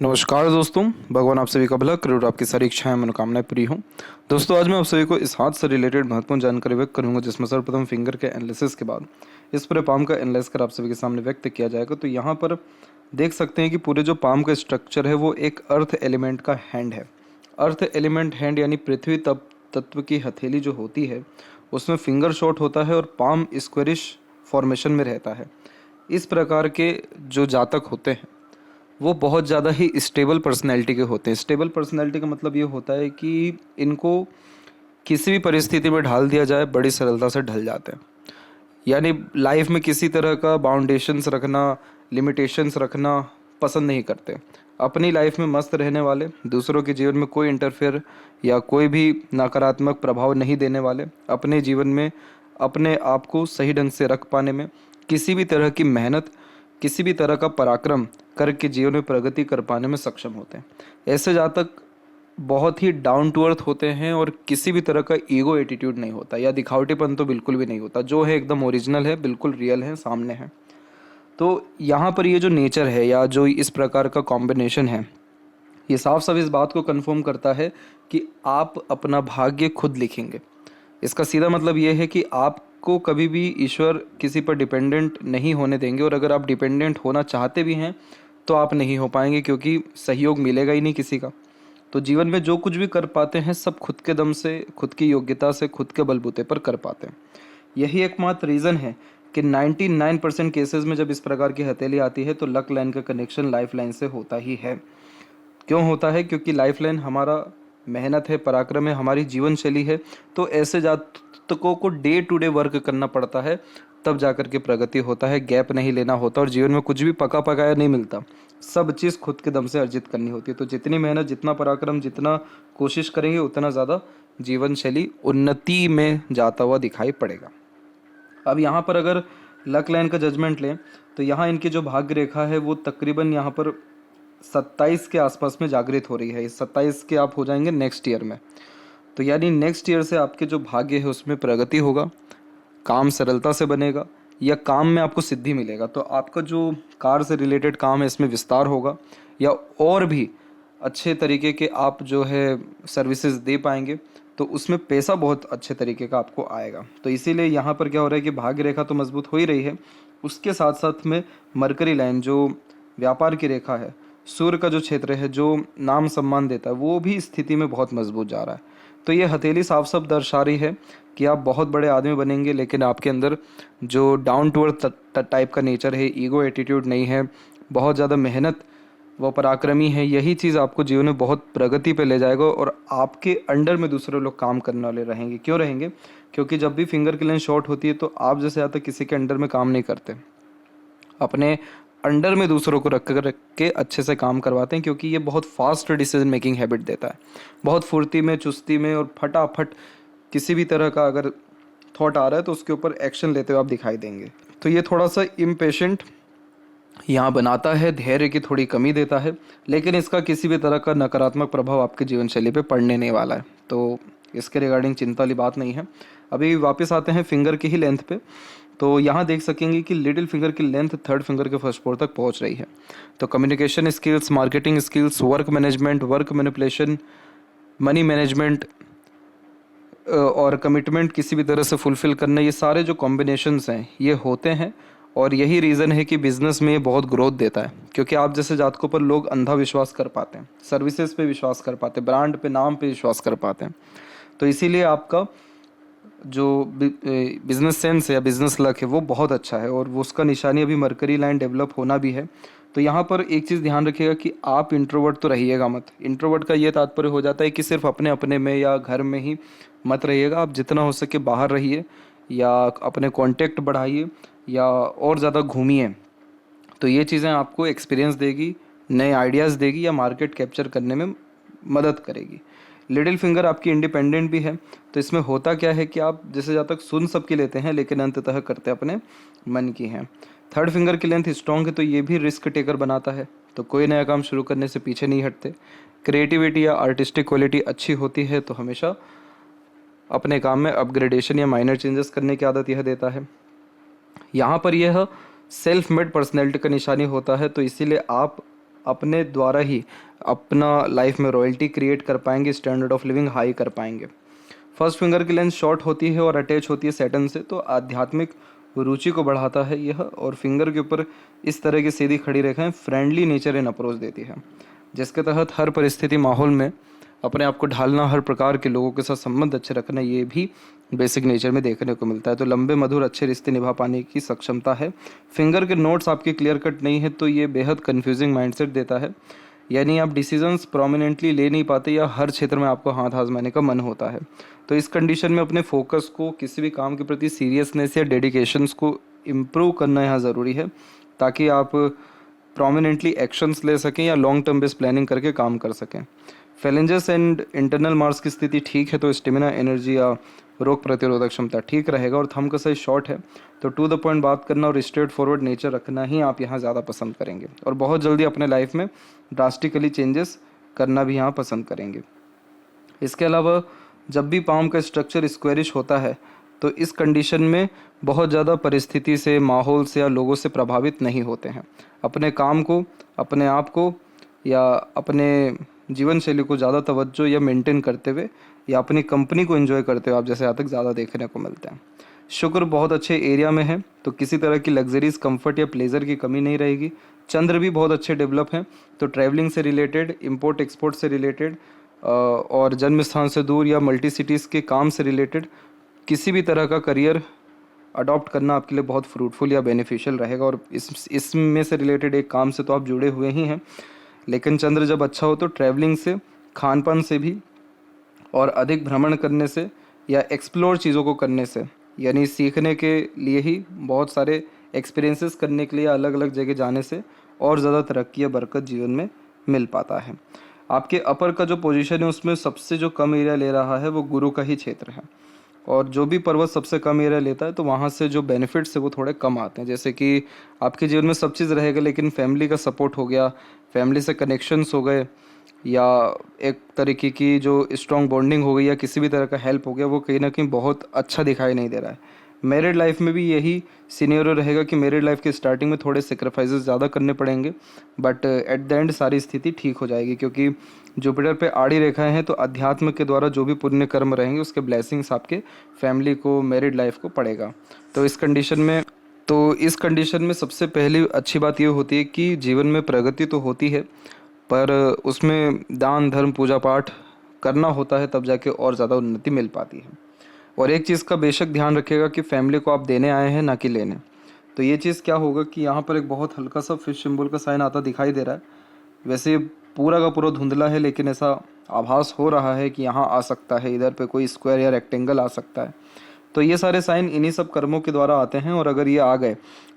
नमस्कार दोस्तों, भगवान आप सभी का भला करे और आपकी सारी इच्छाएं मनोकामनाएं पूरी हों। दोस्तों, आज मैं आप सभी को इस हाथ से रिलेटेड महत्वपूर्ण जानकारी व्यक्त करूंगा, जिसमें सर्वप्रथम फिंगर के एनालिसिस के बाद इस पूरे पाम का एनालाइज कर आप सभी के सामने व्यक्त किया जाएगा। तो यहाँ पर देख सकते हैं कि पूरे जो पाम का स्ट्रक्चर है वो एक अर्थ एलिमेंट का हैंड है। अर्थ एलिमेंट हैंड यानी पृथ्वी तत्व की हथेली जो होती है उसमें फिंगर शॉट होता है और पाम स्क्वेरिश फॉर्मेशन में रहता है। इस प्रकार के जो जातक होते हैं वो बहुत ज़्यादा ही स्टेबल पर्सनैलिटी के होते हैं। स्टेबल पर्सनैलिटी का मतलब ये होता है कि इनको किसी भी परिस्थिति में ढाल दिया जाए बड़ी सरलता से ढल जाते हैं। यानी लाइफ में किसी तरह का बाउंडेशंस रखना, लिमिटेशंस रखना पसंद नहीं करते। अपनी लाइफ में मस्त रहने वाले, दूसरों के जीवन में कोई इंटरफेयर या कोई भी नकारात्मक प्रभाव नहीं देने वाले, अपने जीवन में अपने आप को सही ढंग से रख पाने में किसी भी तरह की मेहनत, किसी भी तरह का पराक्रम करके जीवन में प्रगति कर पाने में सक्षम होते हैं। ऐसे जातक बहुत ही डाउन टू अर्थ होते हैं और किसी भी तरह का ईगो एटीट्यूड नहीं होता या दिखावटीपन तो बिल्कुल भी नहीं होता। जो है एकदम ओरिजिनल है, बिल्कुल रियल है, सामने है। तो यहाँ पर ये जो नेचर है या जो इस प्रकार का कॉम्बिनेशन है, ये साफ साफ इस बात को कन्फर्म करता है कि आप अपना भाग्य खुद लिखेंगे। इसका सीधा मतलब ये है कि आपको कभी भी ईश्वर किसी पर डिपेंडेंट नहीं होने देंगे, और अगर आप डिपेंडेंट होना चाहते भी हैं तो आप नहीं हो पाएंगे, क्योंकि सहयोग मिलेगा ही नहीं किसी का। तो जीवन में जो कुछ भी कर पाते हैं सब खुद के दम से, खुद की योग्यता से, खुद के बलबूते पर कर पाते हैं। यही एकमात्र रीज़न है कि 99% केसेस में जब इस प्रकार की हथेली आती है तो लक लाइन का कनेक्शन लाइफ लाइन से होता ही है। क्यों होता है? क्योंकि लाइफ लाइन हमारा मेहनत है, पराक्रम है, हमारी जीवन शैली है। तो ऐसे जातकों को डे टू डे वर्क करना पड़ता है, तब जाकर के प्रगति होता है। गैप नहीं लेना होता और जीवन में कुछ भी पका पकाया नहीं मिलता। सब चीज़ खुद के दम से अर्जित करनी होती है। तो जितनी मेहनत, जितना पराक्रम, जितना कोशिश करेंगे उतना ज़्यादा जीवन शैली उन्नति में जाता हुआ दिखाई पड़ेगा। अब यहाँ पर अगर लक लाइन का जजमेंट लें तो यहाँ इनकी जो भाग्य रेखा है वो तकरीबन यहाँ पर 27 के आसपास में जागृत हो रही है। इस 27 के आप हो जाएंगे नेक्स्ट ईयर में। तो यानी नेक्स्ट ईयर से आपके जो भाग्य है उसमें प्रगति होगा, काम सरलता से बनेगा या काम में आपको सिद्धि मिलेगा। तो आपका जो कार से रिलेटेड काम है इसमें विस्तार होगा या और भी अच्छे तरीके के आप जो है सर्विसेज दे पाएंगे, तो उसमें पैसा बहुत अच्छे तरीके का आपको आएगा। तो इसीलिए यहाँ पर क्या हो रहा है कि भाग्य रेखा तो मजबूत हो ही रही है, उसके साथ साथ में मरकरी लाइन जो व्यापार की रेखा है, सूर्य का जो क्षेत्र है जो नाम सम्मान देता है, वो भी स्थिति में बहुत मजबूत जा रहा है। तो ये हथेली साफ साफ दर्शा रही है कि आप बहुत बड़े आदमी बनेंगे, लेकिन आपके अंदर जो डाउन टू अर्थ टाइप का नेचर है, ईगो एटीट्यूड नहीं है, बहुत ज़्यादा मेहनत व पराक्रमी है, यही चीज़ आपको जीवन में बहुत प्रगति पे ले जाएगा। और आपके अंडर में दूसरे लोग काम करने वाले रहेंगे। क्यों रहेंगे? क्योंकि जब भी फिंगर की लाइन शॉर्ट होती है तो आप जैसे आता किसी के अंडर में काम नहीं करते, अपने अंडर में दूसरों को रख के अच्छे से काम करवाते हैं, क्योंकि ये बहुत फास्ट डिसीजन मेकिंग हैबिट देता है। बहुत फुर्ती में, चुस्ती में और फटाफट किसी भी तरह का अगर थॉट आ रहा है तो उसके ऊपर एक्शन लेते हुए आप दिखाई देंगे। तो ये थोड़ा सा इम्पेशेंट यहाँ बनाता है, धैर्य की थोड़ी कमी देता है, लेकिन इसका किसी भी तरह का नकारात्मक प्रभाव आपकी जीवन शैली पे पड़ने नहीं वाला है। तो इसके रिगार्डिंग चिंता वाली बात नहीं है। अभी वापस आते हैं फिंगर की ही लेंथ पे। तो यहाँ देख सकेंगे कि लिटिल फिंगर की लेंथ थर्ड फिंगर के फर्स्ट पोर तक पहुँच रही है। तो communication skills, marketing skills, work management, work manipulation, money management और कमिटमेंट किसी भी तरह से फुलफिल करना, ये सारे जो कॉम्बिनेशंस हैं ये होते हैं। और यही रीज़न है कि बिज़नेस में ये बहुत ग्रोथ देता है, क्योंकि आप जैसे जातकों पर लोग अंधा विश्वास कर पाते हैं, सर्विसेज पे विश्वास कर पाते हैं, ब्रांड पे, नाम पे विश्वास कर पाते हैं। तो इसीलिए आपका जो बिजनेस सेंस है या बिजनेस लक है वो बहुत अच्छा है, और वो उसका निशानी अभी मरकरी लाइन डेवलप होना भी है। तो यहाँ पर एक चीज़ ध्यान रखिएगा कि आप इंट्रोवर्ट तो रहिएगा मत। इंट्रोवर्ट का ये तात्पर्य हो जाता है कि सिर्फ अपने अपने में या घर में ही मत रहिएगा। आप जितना हो सके बाहर रहिए या अपने कॉन्टेक्ट बढ़ाइए या और ज़्यादा घूमिए। तो ये चीज़ें आपको एक्सपीरियंस देगी, नए आइडियाज़ देगी या मार्केट कैप्चर करने में मदद करेगी। लिटिल फिंगर आपकी इंडिपेंडेंट भी है। तो इसमें होता क्या है कि आप जैसे जब तक सुन सबकी लेते हैं लेकिन अंततः करते अपने मन की हैं। थर्ड फिंगर की लेंथ स्ट्रॉन्ग है तो ये भी रिस्क टेकर बनाता है, तो कोई नया काम शुरू करने से पीछे नहीं हटते। क्रिएटिविटी या आर्टिस्टिक क्वालिटी अच्छी होती है तो हमेशा अपने काम में अपग्रेडेशन या माइनर चेंजेस करने की आदत यह देता है। यहाँ पर यह सेल्फ मेड पर्सनैलिटी का निशानी होता है, तो इसीलिए आप अपने द्वारा ही अपना लाइफ में रॉयल्टी क्रिएट कर पाएंगे, स्टैंडर्ड ऑफ लिविंग हाई कर पाएंगे। फर्स्ट फिंगर की लेंथ शॉर्ट होती है और अटैच होती है सैटर्न से, तो आध्यात्मिक रुचि को बढ़ाता है यह। और फिंगर के ऊपर इस तरह की सीधी खड़ी रेखाएं फ्रेंडली नेचर इन अप्रोच देती है, जिसके तहत हर परिस्थिति माहौल में अपने आप को ढालना, हर प्रकार के लोगों के साथ संबंध अच्छे रखना, ये भी बेसिक नेचर में देखने को मिलता है। तो लंबे मधुर अच्छे रिश्ते निभा पाने की सक्षमता है। फिंगर के नोट्स आपके क्लियर कट नहीं है तो ये बेहद कन्फ्यूजिंग माइंडसेट देता है, यानी आप डिसीजंस प्रोमिनेंटली ले नहीं पाते या हर क्षेत्र में आपको हाथ आजमाने का मन होता है। तो इस कंडीशन में अपने फोकस को, किसी भी काम के प्रति सीरियसनेस या डेडिकेशंस को इम्प्रूव करना यहाँ ज़रूरी है, ताकि आप प्रोमिनेंटली एक्शंस ले सकें या लॉन्ग टर्म बेस्ड प्लानिंग करके काम कर सकें। फेलेंजस एंड इंटरनल मार्क्स की स्थिति ठीक है तो स्टेमिना, एनर्जी या रोग प्रतिरोधक क्षमता ठीक रहेगा। और थंब का साइज शॉर्ट है तो टू द पॉइंट बात करना और स्ट्रेट फॉरवर्ड नेचर रखना ही आप यहाँ ज़्यादा पसंद करेंगे, और बहुत जल्दी अपने लाइफ में ड्रास्टिकली चेंजेस करना भी यहाँ पसंद करेंगे। इसके अलावा जब भी पाम का स्ट्रक्चर स्क्वेरिश होता है तो इस कंडीशन में बहुत ज़्यादा परिस्थिति से, माहौल से या लोगों से प्रभावित नहीं होते हैं। अपने काम को, अपने आप को या अपने जीवन शैली को ज़्यादा तवज्जो या मेंटेन करते हुए या अपनी कंपनी को एंजॉय करते हुए आप जैसे जातक ज़्यादा देखने को मिलते हैं। शुक्र बहुत अच्छे एरिया में है तो किसी तरह की लग्जरीज, कंफर्ट या प्लेजर की कमी नहीं रहेगी। चंद्र भी बहुत अच्छे डेवलप हैं तो ट्रैवलिंग से रिलेटेड, इंपोर्ट एक्सपोर्ट से रिलेटेड और जन्म स्थान से दूर या मल्टी सिटीज़ के काम से रिलेटेड किसी भी तरह का करियर अडॉप्ट करना आपके लिए बहुत फ्रूटफुल या बेनिफिशियल रहेगा। और इसमें से रिलेटेड एक काम से तो आप जुड़े हुए ही हैं, लेकिन चंद्र जब अच्छा हो तो ट्रैवलिंग से, खान पान से भी और अधिक भ्रमण करने से या एक्सप्लोर चीज़ों को करने से, यानी सीखने के लिए ही, बहुत सारे एक्सपीरियंसेस करने के लिए अलग अलग जगह जाने से और ज़्यादा तरक्की या बरकत जीवन में मिल पाता है। आपके अपर का जो पोजीशन है उसमें सबसे जो कम एरिया ले रहा है वो गुरु का ही क्षेत्र है, और जो भी पर्वत सबसे कम एरिया लेता है तो वहाँ से जो बेनिफिट्स है वो थोड़े कम आते हैं। जैसे कि आपके जीवन में सब चीज़ रहेगा लेकिन फैमिली का सपोर्ट हो गया, फैमिली से कनेक्शंस हो गए, या एक तरीके की जो स्ट्रॉन्ग बॉन्डिंग हो गई, या किसी भी तरह का हेल्प हो गया, वो कहीं ना कहीं बहुत अच्छा दिखाई नहीं दे रहा है। मैरिड लाइफ में भी यही सीनियर रहेगा कि मैरिड लाइफ के स्टार्टिंग में थोड़े सेक्रीफाइसेस ज़्यादा करने पड़ेंगे, बट एट द एंड सारी स्थिति ठीक हो जाएगी, क्योंकि जुपिटर पे आड़ी रेखाएं हैं तो अध्यात्म के द्वारा जो भी पुण्य कर्म रहेंगे उसके ब्लेसिंग्स आपके फैमिली को, मैरिड लाइफ को पड़ेगा। तो इस कंडीशन में सबसे पहली अच्छी बात ये होती है कि जीवन में प्रगति तो होती है, पर उसमें दान धर्म पूजा पाठ करना होता है, तब जाके और ज़्यादा उन्नति मिल पाती है। और एक चीज़ का बेशक ध्यान रखिएगा कि फैमिली को आप देने आए हैं ना कि लेने। तो ये चीज़ क्या होगा कि यहाँ पर एक बहुत हल्का सा फिश सिंबल का साइन आता दिखाई दे रहा है। वैसे पूरा का पूरा धुंधला है, लेकिन ऐसा आभास हो रहा है कि यहाँ आ सकता है, इधर पे कोई स्क्वायर या रेक्टेंगल आ सकता है। तो ये सारे साइन इन्हीं सब कर्मों के द्वारा आते हैं, और अगर ये आ गए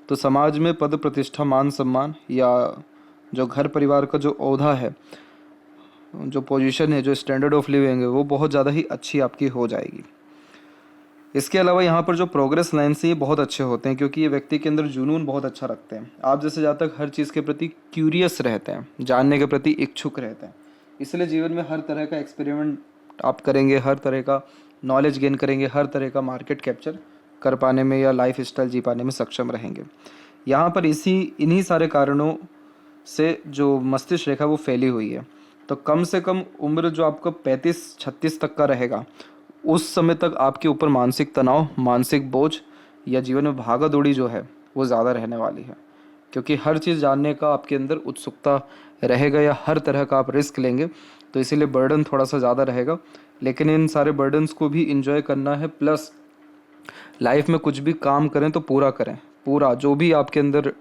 तो समाज में पद प्रतिष्ठा, मान सम्मान, या जो घर परिवार का जो ओहदा है, जो पोजीशन है, जो स्टैंडर्ड ऑफ लिविंग है, वो बहुत ज़्यादा ही अच्छी आपकी हो जाएगी। इसके अलावा यहाँ पर जो प्रोग्रेस लाइन से ये बहुत अच्छे होते हैं, क्योंकि ये व्यक्ति के अंदर जुनून बहुत अच्छा रखते हैं। आप जैसे जातक हर चीज़ के प्रति क्यूरियस रहते हैं, जानने के प्रति इच्छुक रहते हैं, इसलिए जीवन में हर तरह का एक्सपेरिमेंट आप करेंगे, हर तरह का नॉलेज गेन करेंगे, हर तरह का मार्केट कैप्चर कर पाने में या लाइफ स्टाइल जी पाने में सक्षम रहेंगे। यहाँ पर इन्हीं सारे कारणों से जो मस्तिष्क रेखा वो फैली हुई है, तो कम से कम उम्र जो आपका 35-36 तक का रहेगा, उस समय तक आपके ऊपर मानसिक तनाव, मानसिक बोझ या जीवन में भागा दौड़ी जो है वो ज़्यादा रहने वाली है, क्योंकि हर चीज़ जानने का आपके अंदर उत्सुकता रहेगा या हर तरह का आप रिस्क लेंगे, तो इसीलिए बर्डन थोड़ा सा ज़्यादा रहेगा। लेकिन इन सारे बर्डन्स को भी इंजॉय करना है, प्लस लाइफ में कुछ भी काम करें तो पूरा करें, पूरा जो भी आपके अंदर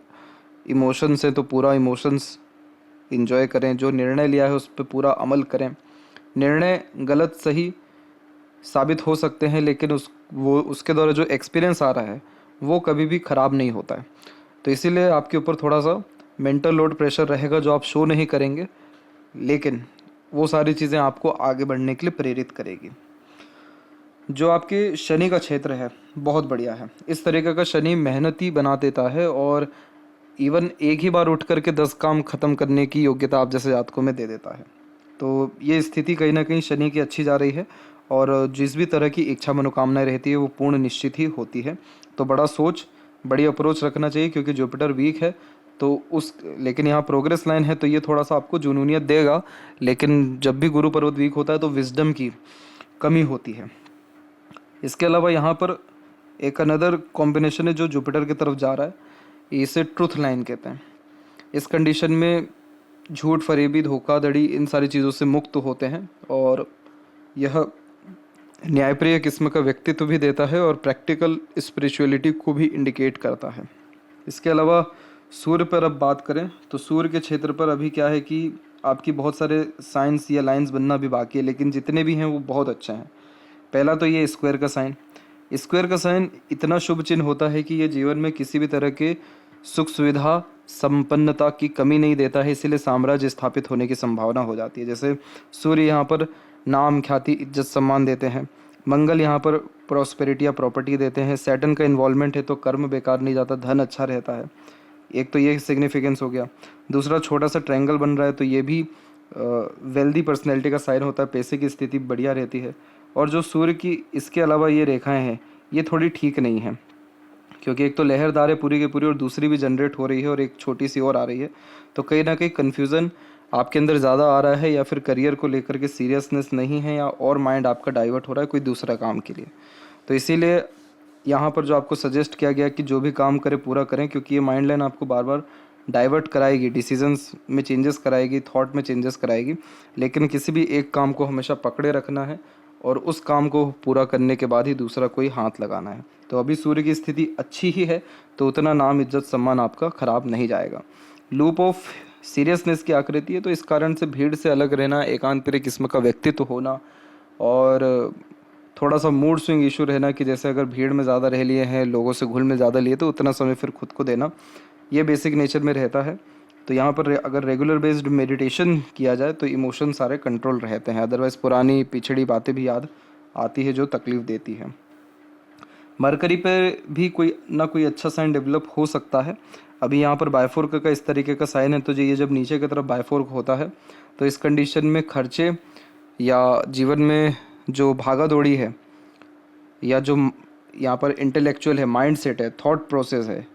इमोशंस हैं तो पूरा इमोशंस इंजॉय करें, जो निर्णय लिया है उस पर पूरा अमल करें। निर्णय गलत सही साबित हो सकते हैं, लेकिन उसके द्वारा जो एक्सपीरियंस आ रहा है वो कभी भी ख़राब नहीं होता है। तो इसीलिए आपके ऊपर थोड़ा सा मेंटल लोड, प्रेशर रहेगा जो आप शो नहीं करेंगे, लेकिन वो सारी चीज़ें आपको आगे बढ़ने के लिए प्रेरित करेगी। जो आपके शनि का क्षेत्र है बहुत बढ़िया है। इस तरीके का शनि मेहनती बना देता है, और इवन एक ही बार उठ करके 10 काम ख़त्म करने की योग्यता आप जैसे जातकों में दे देता है। तो ये स्थिति कहीं ना कहीं शनि की अच्छी जा रही है, और जिस भी तरह की इच्छा मनोकामनाएं रहती है वो पूर्ण निश्चित ही होती है। तो बड़ा सोच, बड़ी अप्रोच रखना चाहिए, क्योंकि जुपिटर वीक है तो उस लेकिन यहाँ प्रोग्रेस लाइन है तो ये थोड़ा सा आपको जुनूनियत देगा, लेकिन जब भी गुरु पर्वत वीक होता है तो विजडम की कमी होती है। इसके अलावा यहाँ पर एक अनदर कॉम्बिनेशन है जो जुपिटर की तरफ जा रहा है, इसे ट्रुथ लाइन कहते हैं। इस कंडीशन में झूठ, फरेबी, धोखाधड़ी इन सारी चीज़ों से मुक्त होते हैं और यह न्यायप्रिय किस्म का व्यक्तित्व भी देता है और प्रैक्टिकल स्पिरिचुअलिटी को भी इंडिकेट करता है। इसके अलावा सूर्य पर अब बात करें तो सूर्य के क्षेत्र पर अभी क्या है कि आपकी बहुत सारे साइंस या लाइंस बनना भी बाकी है, लेकिन जितने भी हैं वो बहुत अच्छे हैं। पहला तो ये स्क्वायर का साइन। स्क्वायर का साइन इतना शुभ चिन्ह होता है कि ये जीवन में किसी भी तरह के सुख सुविधा संपन्नता की कमी नहीं देता है, इसीलिए साम्राज्य स्थापित होने की संभावना हो जाती है। जैसे सूर्य यहाँ पर नाम, ख्याति, इज्जत, सम्मान देते हैं। मंगल यहाँ पर प्रॉस्पेरिटी या प्रॉपर्टी देते हैं। सैटर्न का इन्वॉल्वमेंट है तो कर्म बेकार नहीं जाता, धन अच्छा रहता है। एक तो ये सिग्निफिकेंस हो गया। दूसरा, छोटा सा ट्रायंगल बन रहा है तो ये भी वेल्दी पर्सनैलिटी का साइन होता है, पैसे की स्थिति बढ़िया रहती है। और जो सूर्य की इसके अलावा ये रेखाएं हैं ये थोड़ी ठीक नहीं है, क्योंकि एक तो लहरदार है पूरी की पूरी और दूसरी भी जनरेट हो रही है और एक छोटी सी और आ रही है, तो कहीं ना कहीं कन्फ्यूज़न आपके अंदर ज़्यादा आ रहा है, या फिर करियर को लेकर के सीरियसनेस नहीं है, या और माइंड आपका डाइवर्ट हो रहा है कोई दूसरा काम के लिए। तो इसीलिए यहाँ पर जो आपको सजेस्ट किया गया कि जो भी काम करें पूरा करें, क्योंकि ये माइंड लाइन आपको बार बार डाइवर्ट कराएगी, डिसीजंस में चेंजेस कराएगी, थॉट में चेंजेस कराएगी। लेकिन किसी भी एक काम को हमेशा पकड़े रखना है और उस काम को पूरा करने के बाद ही दूसरा कोई हाथ लगाना है। तो अभी सूर्य की स्थिति अच्छी ही है तो उतना नाम, इज्जत, सम्मान आपका खराब नहीं जाएगा। लूप ऑफ सीरियसनेस की आकृति है तो इस कारण से भीड़ से अलग रहना, एकांत प्रिय किस्म का व्यक्तित्व होना और थोड़ा सा मूड स्विंग इशू रहना कि जैसे अगर भीड़ में ज़्यादा रह लिए हैं, लोगों से घुल में ज़्यादा लिए तो उतना समय फिर खुद को देना, ये बेसिक नेचर में रहता है। तो यहाँ पर अगर रेगुलर बेस्ड मेडिटेशन किया जाए तो इमोशन सारे कंट्रोल रहते हैं, अदरवाइज़ पुरानी पिछड़ी बातें भी याद आती है जो तकलीफ़ देती है। मरकरी पे भी कोई ना कोई अच्छा साइन डेवलप हो सकता है। अभी यहाँ पर बायफोर्क का इस तरीके का साइन है तो ये जब नीचे की तरफ बायफोर्क होता है तो इस कंडीशन में खर्चे या जीवन में जो भागा दौड़ी है या जो यहाँ पर इंटेलेक्चुअल है, माइंड सेट है, थॉट प्रोसेस है,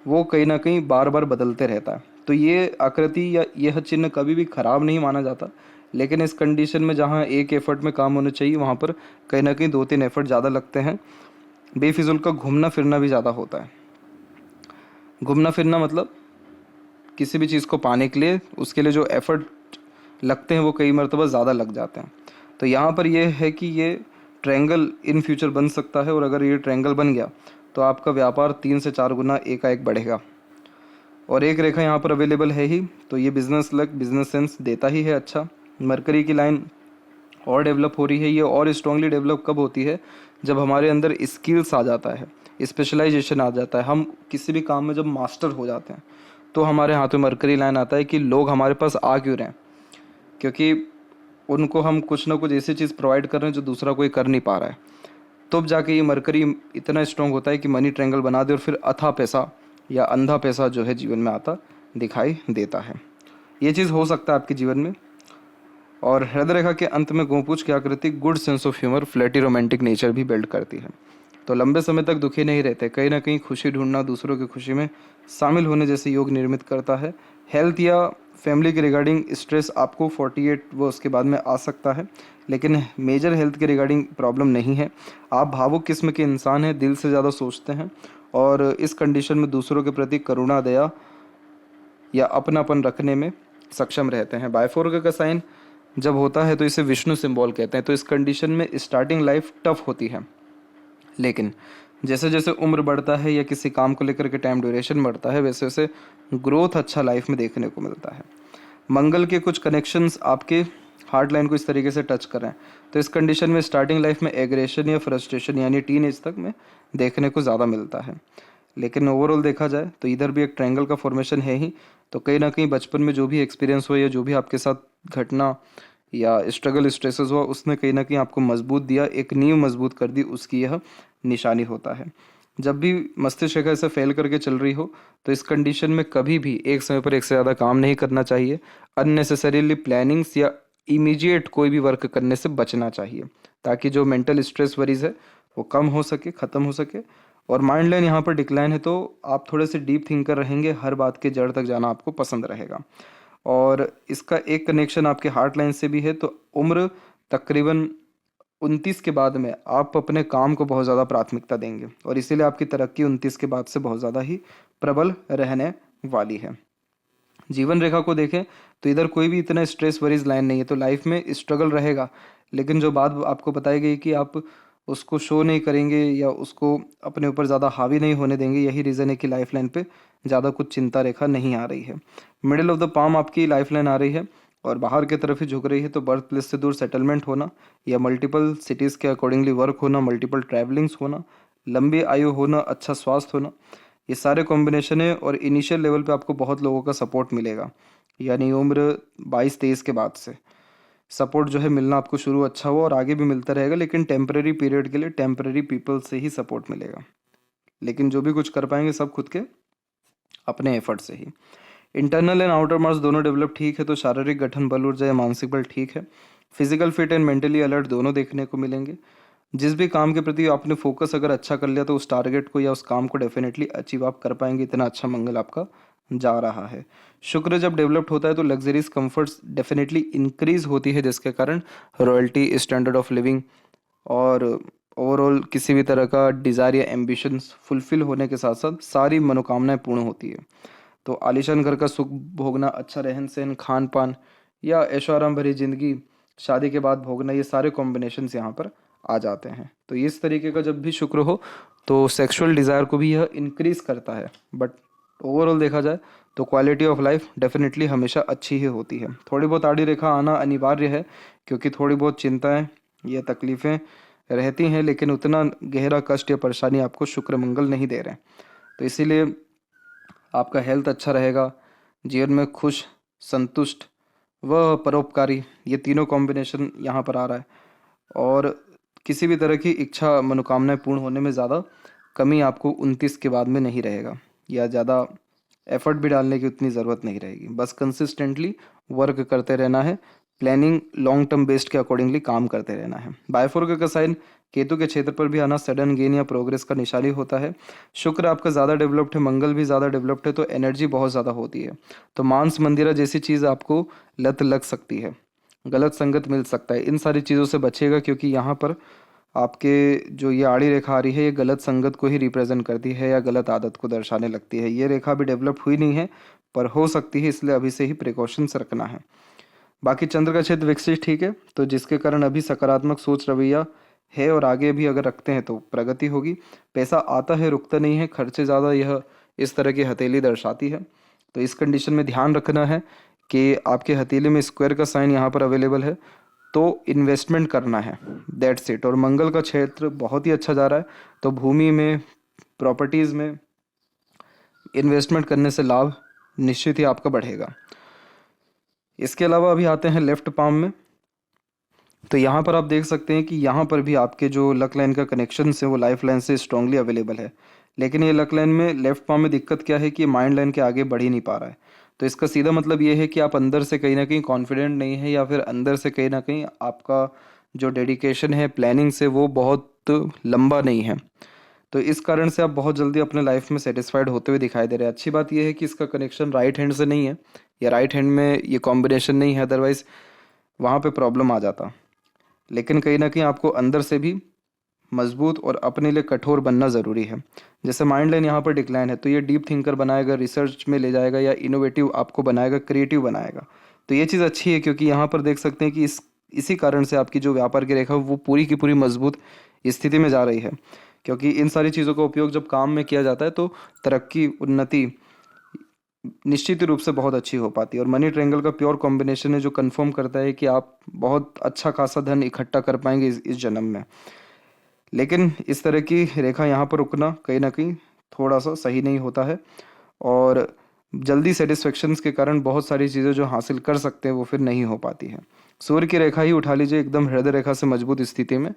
वो कहीं ना कहीं बार बार बदलते रहता है। तो ये आकृति या यह चिन्ह कभी भी ख़राब नहीं माना जाता, लेकिन इस कंडीशन में जहाँ एक एफर्ट में काम होना चाहिए वहाँ पर कहीं ना कहीं 2-3 एफर्ट ज़्यादा लगते हैं। बेफिजुल का घूमना फिरना भी ज़्यादा होता है। घूमना फिरना मतलब किसी भी चीज़ को पाने के लिए उसके लिए जो एफर्ट लगते हैं वो कई मरतबा ज़्यादा लग जाते हैं। तो यहाँ पर यह है कि ये ट्रायंगल इन फ्यूचर बन सकता है और अगर ये ट्रायंगल बन गया तो आपका व्यापार 3 से 4 गुना एकाएक बढ़ेगा। और एक रेखा यहाँ पर अवेलेबल है ही तो ये बिजनेस लक, बिजनेस सेंस देता ही है अच्छा। मरकरी की लाइन और डेवलप हो रही है। ये और स्ट्रांगली डेवलप कब होती है? जब हमारे अंदर स्किल्स आ जाता है, स्पेशलाइजेशन आ जाता है, हम किसी भी काम में जब मास्टर हो जाते हैं तो हमारे हाथ में मरकरी लाइन आता है कि लोग हमारे पास आ क्यों रहे हैं, क्योंकि उनको हम कुछ ना कुछ ऐसी चीज़ प्रोवाइड कर रहे हैं जो दूसरा कोई कर नहीं पा रहा है। तब जाके ये मरकरी इतना स्ट्रांग होता है कि मनी ट्रायंगल बना दे और फिर अथा पैसा या अंधा पैसा जो है जीवन में आता दिखाई देता है। ये चीज़ हो सकता है आपके जीवन में। और हृदय रेखा के अंत में गोपूछ की आकृति good sense of humour, flirty romantic nature भी बिल्ड करती है। तो लंबे समय तक दुखी नहीं रहते, कहीं ना कहीं खुशी ढूंढना, दूसरों की खुशी में शामिल होने जैसे योग निर्मित करता है। हेल्थ या फैमिली के रिगार्डिंग स्ट्रेस आपको 48 वो उसके बाद में आ सकता है, लेकिन मेजर हेल्थ के रिगार्डिंग प्रॉब्लम नहीं है। आप भावुक किस्म के इंसान हैं, दिल से ज़्यादा सोचते हैं और इस कंडीशन में दूसरों के प्रति करुणा, दया या अपनापन रखने में सक्षम रहते हैं। बायफोर्क का साइन जब होता है तो इसे विष्णु सिंबल कहते हैं। तो इस कंडीशन में स्टार्टिंग लाइफ टफ होती है, लेकिन जैसे जैसे उम्र बढ़ता है या किसी काम को लेकर के टाइम ड्यूरेशन बढ़ता है वैसे वैसे ग्रोथ अच्छा लाइफ में देखने को मिलता है। मंगल के कुछ कनेक्शंस आपके हार्ट लाइन को इस तरीके से टच कर रहे हैं तो इस कंडीशन में स्टार्टिंग लाइफ में एग्रेशन या फ्रस्ट्रेशन यानी टीन एज तक में देखने को ज़्यादा मिलता है। लेकिन ओवरऑल देखा जाए तो इधर भी एक ट्रायंगल का फॉर्मेशन है ही, तो कहीं ना कहीं बचपन में जो भी एक्सपीरियंस हुआ या जो भी आपके साथ घटना या स्ट्रगल, स्ट्रेसेस हुआ, उसने कहीं ना कहीं आपको मजबूत दिया, एक नींव मजबूत कर दी, उसकी यह निशानी होता है। जब भी मस्तिष्क रेखा ऐसे फेल करके चल रही हो तो इस कंडीशन में कभी भी एक समय पर एक से ज़्यादा काम नहीं करना चाहिए। अननेसेसरीली प्लानिंग्स या इमीडिएट कोई भी वर्क करने से बचना चाहिए ताकि जो मेंटल स्ट्रेस वरीज है वो कम हो सके, ख़त्म हो सके और माइंड लाइन यहाँ पर डिक्लाइन है, तो आप थोड़े से डीप थिंकर रहेंगे, हर बात के जड़ तक जाना आपको पसंद रहेगा। और इसका एक कनेक्शन आपके हार्ट लाइन से भी है, तो उम्र तकरीबन 29 के बाद में आप अपने काम को बहुत ज़्यादा प्राथमिकता देंगे और इसीलिए आपकी तरक्की 29 के बाद से बहुत ज़्यादा ही प्रबल रहने वाली है। जीवन रेखा को देखें तो इधर कोई भी इतना स्ट्रेस वरीज लाइन नहीं है, तो लाइफ में स्ट्रगल रहेगा, लेकिन जो बात आपको बताई गई कि आप उसको शो नहीं करेंगे या उसको अपने ऊपर ज़्यादा हावी नहीं होने देंगे, यही रीज़न है कि लाइफ लाइन पे ज़्यादा कुछ चिंता रेखा नहीं आ रही है। मिडिल ऑफ द पाम आपकी लाइफ लाइन आ रही है और बाहर की तरफ ही झुक रही है, तो बर्थ प्लेस से दूर सेटलमेंट होना या मल्टीपल सिटीज़ के अकॉर्डिंगली वर्क होना, मल्टीपल ट्रैवलिंग्स होना, लंबी आयु होना, अच्छा स्वास्थ्य होना, ये सारे कॉम्बिनेशन है। और इनिशियल लेवल पे आपको बहुत लोगों का सपोर्ट मिलेगा, यानी उम्र 22-23 के बाद से सपोर्ट जो है मिलना आपको शुरू अच्छा हुआ और आगे भी मिलता रहेगा, लेकिन टेम्परेरी पीरियड के लिए टेम्परेरी पीपल से ही सपोर्ट मिलेगा। लेकिन जो भी कुछ कर पाएंगे सब खुद के अपने एफर्ट से ही। इंटरनल एंड आउटर मार्क्स दोनों डेवलप ठीक है, तो शारीरिक गठन, बल ऊर्जा या मानसिक बल ठीक है। Physical fit and mentally alert दोनों देखने को मिलेंगे। जिस भी काम के प्रति आपने फोकस अगर अच्छा कर लिया तो उस टारगेट को या उस काम को डेफिनेटली अचीव आप कर पाएंगे, इतना अच्छा मंगल आपका जा रहा है। शुक्र जब डेवलप्ड होता है तो लग्जरीज कंफर्ट्स डेफिनेटली इंक्रीज होती है, जिसके कारण रॉयल्टी, स्टैंडर्ड ऑफ लिविंग और ओवरऑल किसी भी तरह का डिज़ायर या एम्बिशंस फुलफिल होने के साथ साथ सारी मनोकामनाएं पूर्ण होती है। तो आलीशान घर का सुख भोगना, अच्छा रहन सहन, खान पान या ऐशो आराम भरी जिंदगी शादी के बाद भोगना, ये सारे कॉम्बिनेशंस यहाँ पर आ जाते हैं। तो इस तरीके का जब भी शुक्र हो तो सेक्सुअल डिज़ायर को भी यह इंक्रीज करता है, बट ओवरऑल देखा जाए तो क्वालिटी ऑफ लाइफ डेफिनेटली हमेशा अच्छी ही होती है। थोड़ी बहुत आड़ी रेखा आना अनिवार्य है, क्योंकि थोड़ी बहुत चिंताएं या तकलीफ़ें रहती हैं, लेकिन उतना गहरा कष्ट या परेशानी आपको शुक्र मंगल नहीं दे रहे हैं। तो इसीलिए आपका हेल्थ अच्छा रहेगा, जीवन में खुश, संतुष्ट व परोपकारी, ये तीनों कॉम्बिनेशन यहाँ पर आ रहा है। और किसी भी तरह की इच्छा मनोकामनाएं पूर्ण होने में ज़्यादा कमी आपको 29 के बाद में नहीं रहेगा, या ज़्यादा एफर्ट भी डालने की उतनी ज़रूरत नहीं रहेगी। बस कंसिस्टेंटली वर्क करते रहना है, प्लानिंग लॉन्ग टर्म बेस्ड के अकॉर्डिंगली काम करते रहना है। बायफोर्क का साइन केतु के क्षेत्र पर भी आना सडन गेन या प्रोग्रेस का निशानी होता है। शुक्र आपका ज़्यादा डेवलप्ड है, मंगल भी ज़्यादा डेवलप्ड है, तो एनर्जी बहुत ज़्यादा होती है। तो मांस मंदिरा जैसी चीज़ आपको लत लग सकती है, गलत संगत मिल सकता है, इन सारी चीज़ों से बचेगा, क्योंकि यहाँ पर आपके जो ये आड़ी रेखा आ रही है ये गलत संगत को ही रिप्रेजेंट करती है या गलत आदत को दर्शाने लगती है। ये रेखा अभी डेवलप हुई नहीं है पर हो सकती है, इसलिए अभी से ही प्रिकॉशंस रखना है। बाकी चंद्र का क्षेत्र विकसित ठीक है, तो जिसके कारण अभी सकारात्मक सोच रवैया है और आगे भी अगर रखते हैं तो प्रगति होगी। पैसा आता है, रुकता नहीं है, खर्चे ज़्यादा, यह इस तरह की हथेली दर्शाती है। तो इस कंडीशन में ध्यान रखना है कि आपके हथेली में स्क्वायर का साइन यहाँ पर अवेलेबल है, तो इन्वेस्टमेंट करना है, दैट्स इट। और मंगल का क्षेत्र बहुत ही अच्छा जा रहा है, तो भूमि में, प्रॉपर्टीज़ में इन्वेस्टमेंट करने से लाभ निश्चित ही आपका बढ़ेगा। इसके अलावा अभी आते हैं लेफ्ट पाम में, तो यहाँ पर आप देख सकते हैं कि यहाँ पर भी आपके जो लक लाइन का कनेक्शन है वो लाइफ लाइन से स्ट्रांगली अवेलेबल है, लेकिन ये लक लाइन में लेफ्ट पाम में दिक्कत क्या है कि माइंड लाइन के आगे बढ़ ही नहीं पा रहा है। तो इसका सीधा मतलब ये है कि आप अंदर से कहीं ना कहीं कॉन्फिडेंट नहीं है, या फिर अंदर से कहीं ना कहीं आपका जो डेडिकेशन है प्लानिंग से वो बहुत लंबा नहीं है। तो इस कारण से आप बहुत जल्दी अपने लाइफ में सेटिस्फाइड होते हुए दिखाई दे रहे हैं। अच्छी बात यह है कि इसका कनेक्शन राइट हैंड से नहीं है, या राइट हैंड में ये कॉम्बिनेशन नहीं है, अदरवाइज वहाँ पे प्रॉब्लम आ जाता। लेकिन कहीं ना कहीं आपको अंदर से भी मजबूत और अपने लिए कठोर बनना ज़रूरी है। जैसे माइंड लाइन यहाँ पर डिक्लाइन है, तो ये डीप थिंकर बनाएगा, रिसर्च में ले जाएगा, या इनोवेटिव आपको बनाएगा, क्रिएटिव बनाएगा। तो ये चीज़ अच्छी है, क्योंकि यहाँ पर देख सकते हैं कि इसी कारण से आपकी जो व्यापार की रेखा वो पूरी की पूरी मजबूत स्थिति में जा रही है, क्योंकि इन सारी चीज़ों का उपयोग जब काम में किया जाता है तो तरक्की, उन्नति निश्चित रूप से बहुत अच्छी हो पाती है। और मनी ट्रायंगल का प्योर कॉम्बिनेशन है जो कंफर्म करता है कि आप बहुत अच्छा खासा धन इकट्ठा कर पाएंगे इस जन्म में। लेकिन इस तरह की रेखा यहाँ पर रुकना कहीं ना कहीं थोड़ा सा सही नहीं होता है, और जल्दी सेटिस्फेक्शंस के कारण बहुत सारी चीज़ें जो हासिल कर सकते हैं वो फिर नहीं हो पाती है। सूर्य की रेखा ही उठा लीजिए, एकदम हृदय रेखा से मजबूत स्थिति में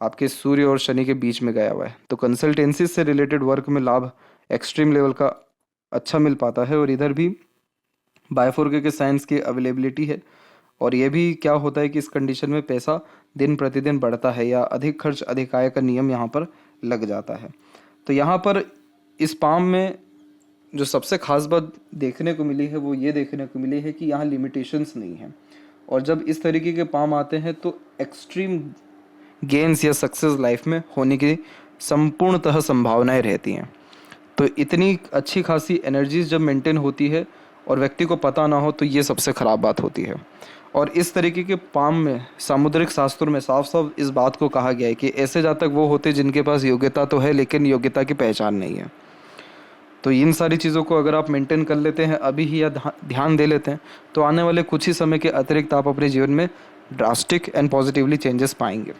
आपके सूर्य और शनि के बीच में गया हुआ है, तो कंसल्टेंसी से रिलेटेड वर्क में लाभ एक्सट्रीम लेवल का अच्छा मिल पाता है। और इधर भी बायफोर्के के साइंस की अवेलेबिलिटी है, और ये भी क्या होता है कि इस कंडीशन में पैसा दिन प्रतिदिन बढ़ता है, या अधिक खर्च अधिक आय का नियम यहाँ पर लग जाता है। तो यहाँ पर इस पाम में जो सबसे खास बात देखने को मिली है वो ये देखने को मिली है कि यहाँ लिमिटेशंस नहीं है, और जब इस तरीके के पाम आते हैं तो एक्सट्रीम गेन्स या सक्सेस लाइफ में होने की संपूर्णतः संभावनाएं रहती हैं। तो इतनी अच्छी खासी एनर्जीज जब मेंटेन होती है और व्यक्ति को पता ना हो तो ये सबसे ख़राब बात होती है। और इस तरीके के पाम में सामुद्रिक शास्त्रों में साफ साफ इस बात को कहा गया है कि ऐसे जातक वो होते जिनके पास योग्यता तो है लेकिन योग्यता की पहचान नहीं है। तो इन सारी चीज़ों को अगर आप मेंटेन कर लेते हैं अभी ही या ध्यान दे लेते हैं तो आने वाले कुछ ही समय के अतिरिक्त आप अपने जीवन में ड्रास्टिक एंड पॉजिटिवली चेंजेस पाएंगे।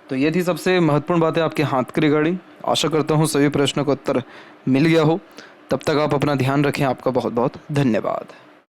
तो ये थी सबसे महत्वपूर्ण बातें आपके हाथ के रिगार्डिंग। आशा करता हूँ सभी प्रश्नों का उत्तर मिल गया हो। तब तक आप अपना ध्यान रखें। आपका बहुत बहुत धन्यवाद।